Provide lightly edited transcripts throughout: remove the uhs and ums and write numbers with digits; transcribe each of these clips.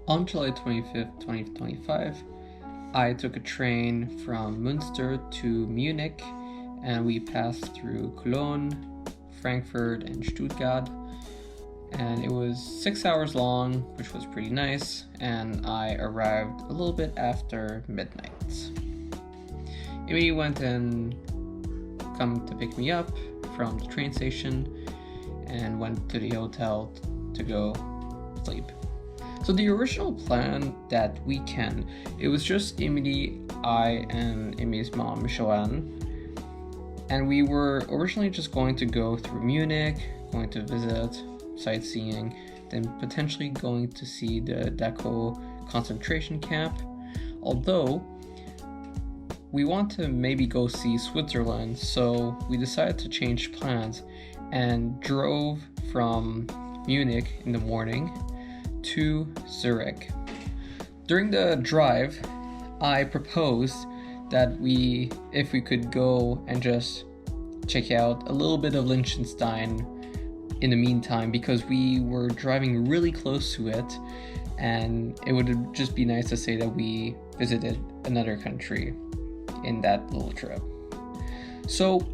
On July 25th, 2025, I took a train from Münster to Munich, and we passed through Cologne, Frankfurt, and Stuttgart. And it was 6 hours long, which was pretty nice, and I arrived a little bit after midnight. Amy went and come to pick me up from the train station and went to the hotel to go sleep. So the original plan that weekend, it was just Emily, I, and Emily's mom, Joanne, and we were originally just going to go through Munich, going to visit, sightseeing, then potentially going to see the Dachau concentration camp. Although we want to maybe go see Switzerland, so we decided to change plans and drove from Munich in the morning to Zurich. During the drive, I proposed that if we could go and just check out a little bit of Liechtenstein in the meantime, because we were driving really close to it, and it would just be nice to say that we visited another country in that little trip. So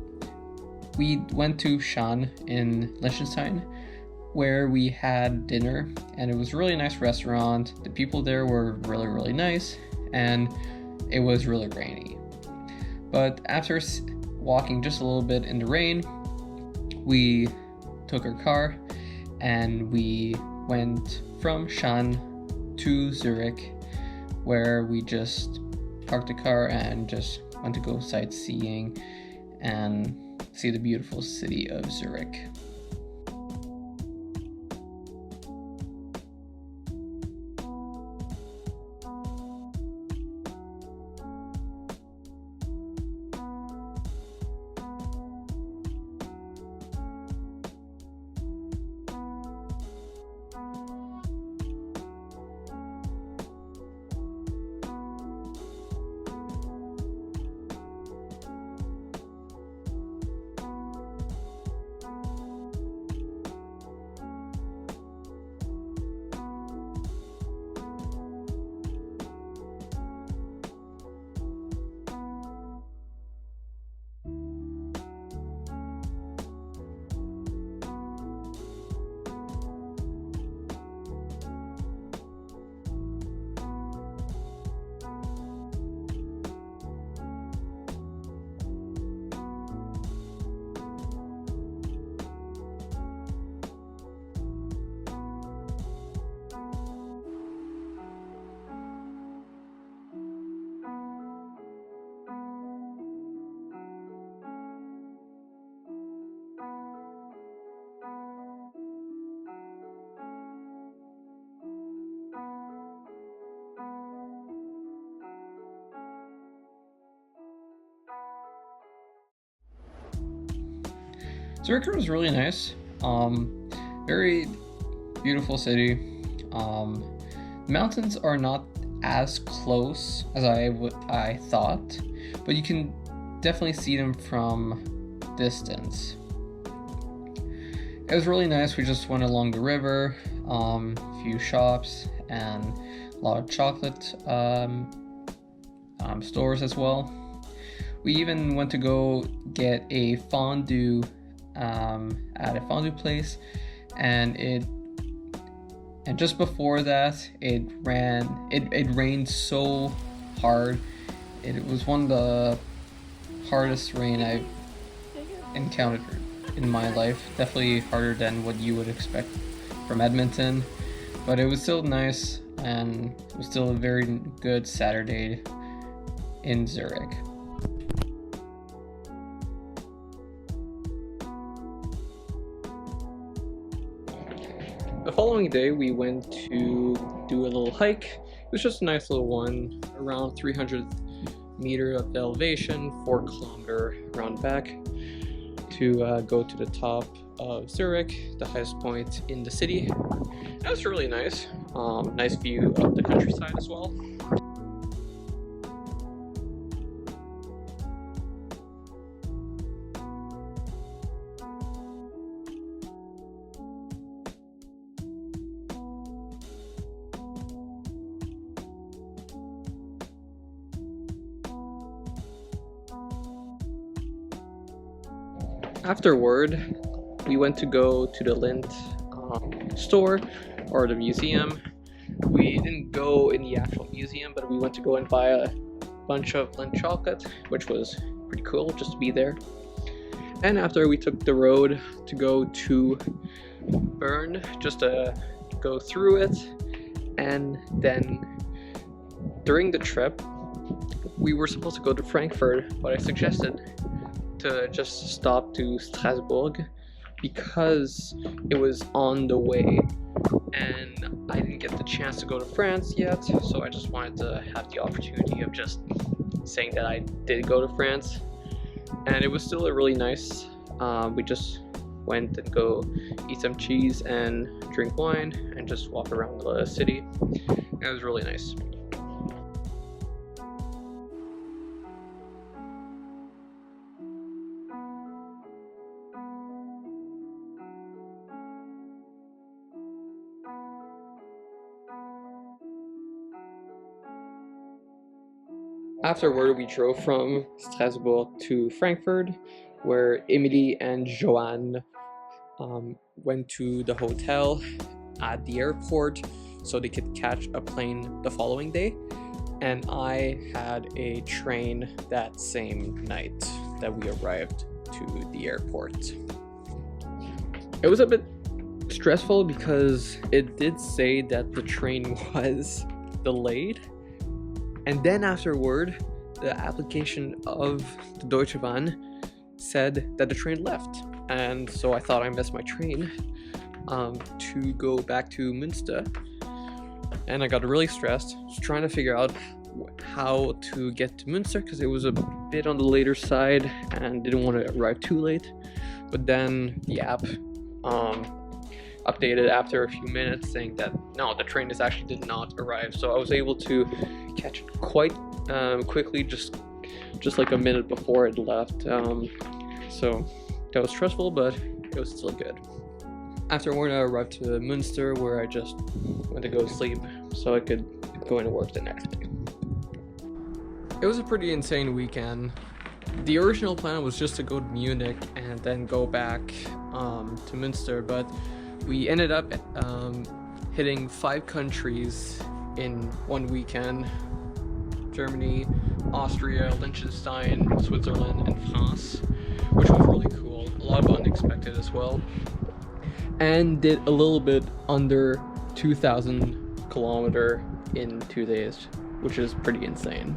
we went to Schaan in Liechtenstein, where we had dinner, and it was a really nice restaurant. The people there were really nice, and it was really rainy. But after walking just a little bit in the rain, we took our car and we went from Schaan to Zurich, where we just parked the car and just went to go sightseeing and see the beautiful city of Zurich. Zurich was really nice. Very beautiful city. Mountains are not as close as I thought, but you can definitely see them from distance. It was really nice. We just went along the river, a few shops, and a lot of chocolate stores as well. We even went to go get a fondue at a fondue place, and just before that it rained so hard. It was one of the hardest rain I've encountered in my life, definitely harder than what you would expect from Edmonton, but it was still nice, and it was still a very good Saturday in Zurich. The following day, we went to do a little hike. It was just a nice little one, around 300 meters of elevation, 4 kilometer round back, to go to the top of Zurich, the highest point in the city. That was really nice. Nice view of the countryside as well. Afterward, we went to go to the Lindt store or the museum. We didn't go in the actual museum, but we went to go and buy a bunch of Lindt chocolate, which was pretty cool just to be there. And after, we took the road to go to Bern, just to go through it. And then during the trip, we were supposed to go to Frankfurt, but I suggested to just stop to Strasbourg because it was on the way and I didn't get the chance to go to France yet, so I just wanted to have the opportunity of just saying that I did go to France. And it was still a really nice, we just went and go eat some cheese and drink wine and just walk around the city. It was really nice. Afterward, we drove from Strasbourg to Frankfurt, where Emily and Joanne went to the hotel at the airport so they could catch a plane the following day. And I had a train that same night that we arrived to the airport. It was a bit stressful because it did say that the train was delayed. And then afterward, the application of the Deutsche Bahn said that the train left. And so I thought I missed my train to go back to Münster. And I got really stressed, just trying to figure out how to get to Münster because it was a bit on the later side and didn't want to arrive too late. But then the app updated after a few minutes saying that no, the train did not arrive. So I was able to catch it quite quickly, just like a minute before it left. So that was stressful, but it was still good. Afterward, I arrived to Münster, where I just went to go to sleep so I could go into work the next day. It was a pretty insane weekend. The original plan was just to go to Munich and then go back to Münster, but we ended up hitting 5 countries in one weekend: Germany, Austria, Liechtenstein, Switzerland, and France, which was really cool. A lot of unexpected as well. And did a little bit under 2,000 kilometers in 2 days, which is pretty insane.